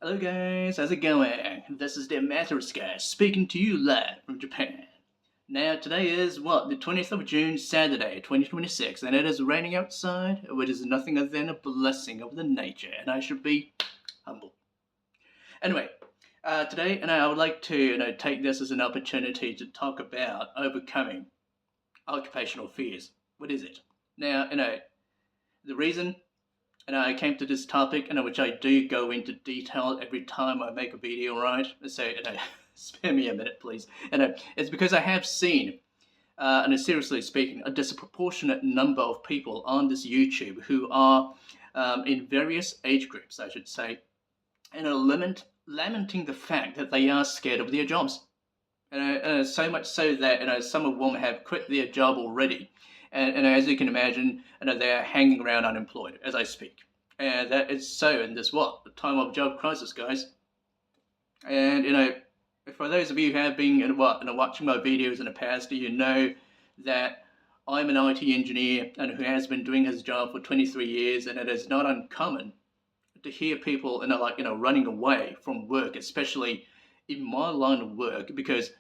Hello guys, how's it going? This is the Matters guy speaking to you live from Japan. Now today is the 20th of June, Saturday, 2026, and it is raining outside, which is nothing other than a blessing of the nature, and I should be humble. Anyway, today, I would like to take this as an opportunity to talk about overcoming occupational fears. What is it? Now, the reason and I came to this topic, which I do go into detail every time I make a video, right? So, spare me a minute, please. It's because I have seen, seriously speaking, a disproportionate number of people on this YouTube who are in various age groups, I should say, and are lamenting the fact that they are scared of their jobs. So much so that some of them have quit their job already, and as you can imagine, they are hanging around unemployed as I speak. And that is so in this the time of job crisis, guys. And for those of you who have been watching my videos in the past, you know that I'm an IT engineer and who has been doing his job for 23 years, and it is not uncommon to hear people running away from work, especially in my line of work, because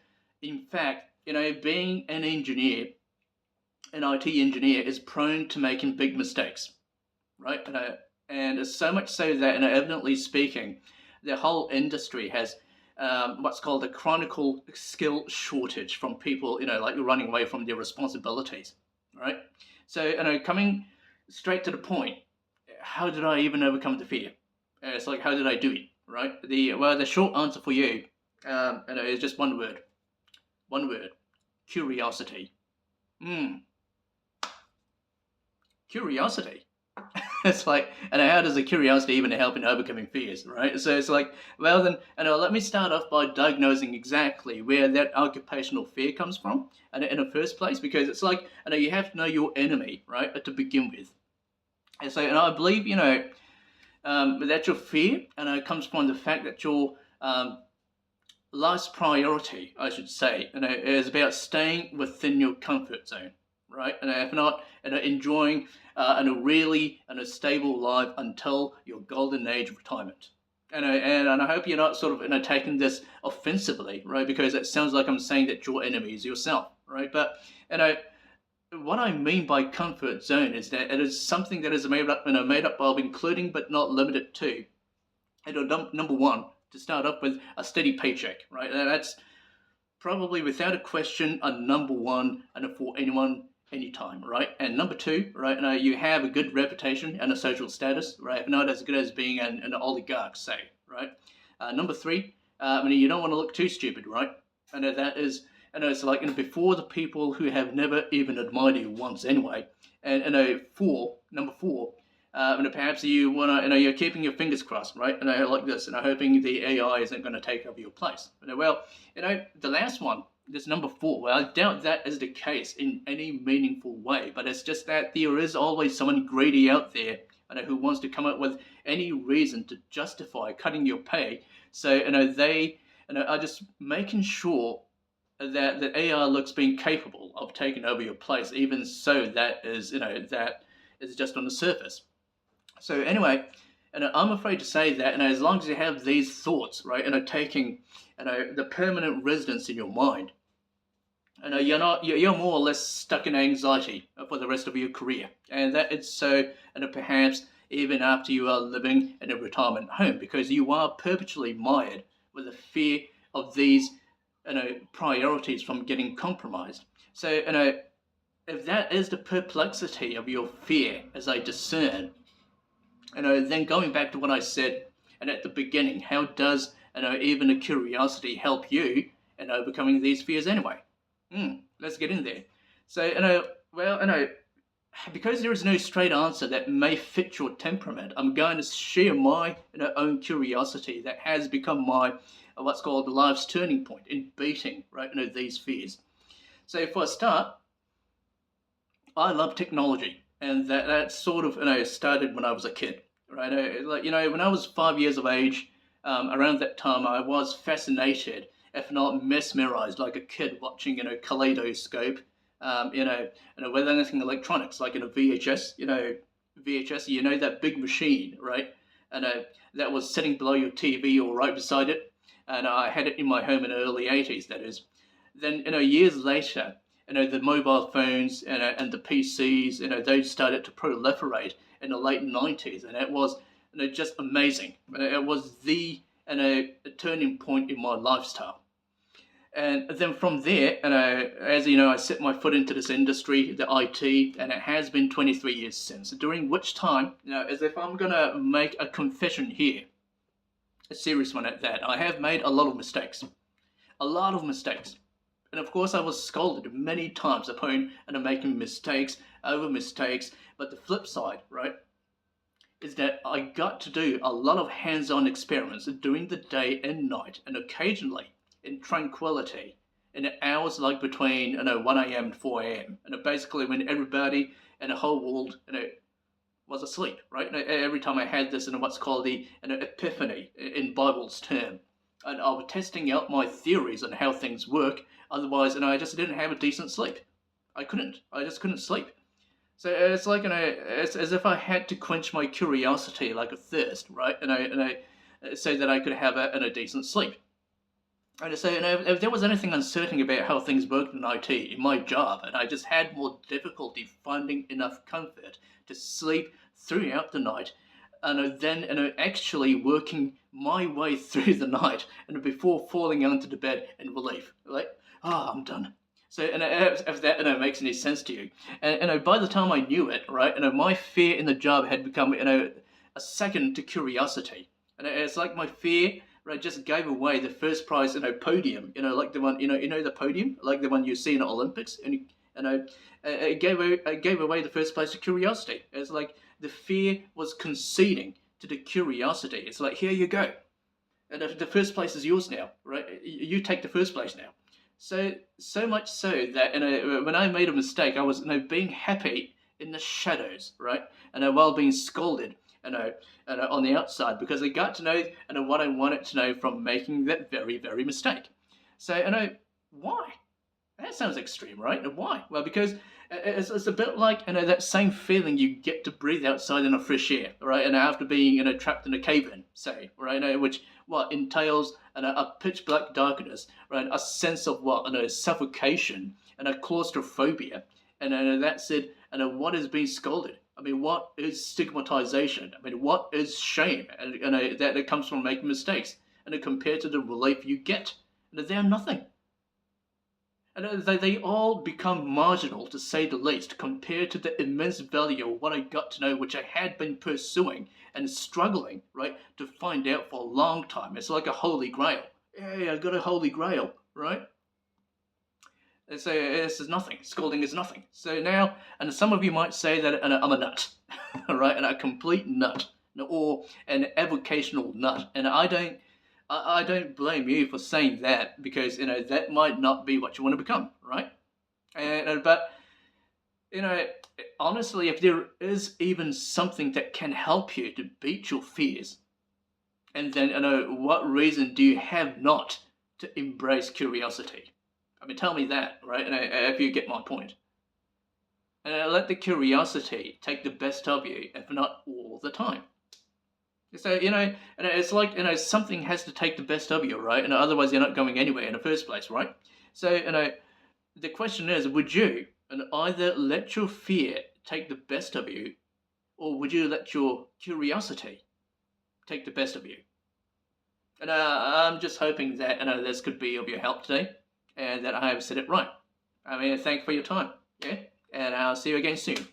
in fact, being an engineer, an IT engineer, is prone to making big mistakes, right? And so much so that, evidently speaking, the whole industry has what's called a chronic skill shortage from people, running away from their responsibilities, right? So, coming straight to the point, how did I even overcome the fear? It's like, how did I do it, right? The short answer for you, is just one word, curiosity. Curiosity. It's like, how does the curiosity even help in overcoming fears, right? So it's like, well then, let me start off by diagnosing exactly where that occupational fear comes from, in the first place, because it's like, you have to know your enemy, right, to begin with. And so, I believe, that your fear, comes from the fact that your life's priority, I should say, is about staying within your comfort zone, right? And if not, enjoying a really stable life until your golden age of retirement. And I hope you're not sort of taking this offensively, right? Because it sounds like I'm saying that your enemy is yourself, right? But what I mean by comfort zone is that it is something that is made up of including but not limited to, number one, to start off with, a steady paycheck, right? That's probably without a question a number one for anyone, anytime, right? And number two, right, you have a good reputation and a social status, right? Not as good as being an oligarch, say, right? Number three, you don't want to look too stupid, right? And that is, it's like, before the people who have never even admired you once anyway. And number four, perhaps you want to, you're keeping your fingers crossed, right? Like this, hoping the AI isn't going to take over your place. The last one, this number four, well, I doubt that is the case in any meaningful way, but it's just that there is always someone greedy out there, who wants to come up with any reason to justify cutting your pay. So, they, are just making sure that the AI looks being capable of taking over your place, even so that is, that is just on the surface. So anyway, I'm afraid to say that, as long as you have these thoughts, right, taking, the permanent residence in your mind, you're more or less stuck in anxiety for the rest of your career, and that is so, perhaps even after you are living in a retirement home, because you are perpetually mired with the fear of these, priorities from getting compromised. So, if that is the perplexity of your fear, as I discern, then going back to what I said at the beginning, how does even a curiosity help you in overcoming these fears anyway? Let's get in there. So because there is no straight answer that may fit your temperament, I'm going to share my own curiosity that has become my what's called the life's turning point in beating these fears. So for a start, I love technology, and that sort of started when I was a kid, right? When I was 5 years of age, around that time, I was fascinated, if not mesmerized, like a kid watching Kaleidoscope, with anything electronics, like VHS, that big machine, right? and that was sitting below your TV or right beside it, and I had it in my home in the early 80s, that is. Then, years later, the mobile phones and the PCs, those started to proliferate in the late 90s, and it was, just amazing. It was the, a turning point in my lifestyle. And then from there, as you know, I set my foot into this industry, the IT, and it has been 23 years since. During which time, as if I'm gonna make a confession here, a serious one at that, I have made a lot of mistakes, a lot of mistakes. And of course, I was scolded many times upon making mistakes over mistakes. But the flip side, right, is that I got to do a lot of hands-on experiments during the day and night, and occasionally in tranquility, in hours like between 1 a.m. and 4 a.m. And basically when everybody in the whole world was asleep, right? And every time I had this what's called the epiphany in Bible's term, and I was testing out my theories on how things work. Otherwise, I just didn't have a decent sleep. I just couldn't sleep. So it's like, it's as if I had to quench my curiosity like a thirst, right? So that I could have a decent sleep. And so, if there was anything uncertain about how things worked in IT, in my job, and I just had more difficulty finding enough comfort to sleep throughout the night, and then actually working my way through the night, and before falling onto the bed in relief, like, oh, I'm done. So, if that makes any sense to you, and by the time I knew it, right, my fear in the job had become a second to curiosity, and it's like my fear, right, just gave away the first prize podium, like the one, the podium, like the one you see in the Olympics, and it gave away the first place to curiosity. It's like the fear was conceding to the curiosity. It's like, here you go, and the first place is yours now, right? You take the first place now. So much so that when I made a mistake, I was being happy in the shadows, right, and while being scolded, on the outside, because I got to know what I wanted to know from making that very, very mistake. So why? That sounds extreme, right? Why? Well, because it's a bit like that same feeling you get to breathe outside in the fresh air, right? And after being trapped in a cave-in, say, right? Which entails a pitch black darkness, right? A sense of suffocation and a claustrophobia, and that's it. And what is being scolded? I mean, what is stigmatization? I mean, what is shame? And that comes from making mistakes, and compared to the relief you get, and they are nothing. And they all become marginal, to say the least, compared to the immense value of what I got to know, which I had been pursuing and struggling, right, to find out for a long time. It's like a holy grail. Hey, I got a holy grail, right? And so this is nothing. Scolding is nothing. So now, and some of you might say that I'm a nut, right, and a complete nut, or an avocational nut, and I don't blame you for saying that, because that might not be what you want to become, right? But honestly, if there is even something that can help you to beat your fears, and then what reason do you have not to embrace curiosity? I mean, tell me that, right? And if you get my point. And let the curiosity take the best of you, if not all the time. So, and it's like, something has to take the best of you, right? And otherwise you're not going anywhere in the first place, right? So, the question is, would you either let your fear take the best of you, or would you let your curiosity take the best of you? And I'm just hoping that this could be of your help today, and that I have said it right. I mean, thank you for your time, yeah? And I'll see you again soon.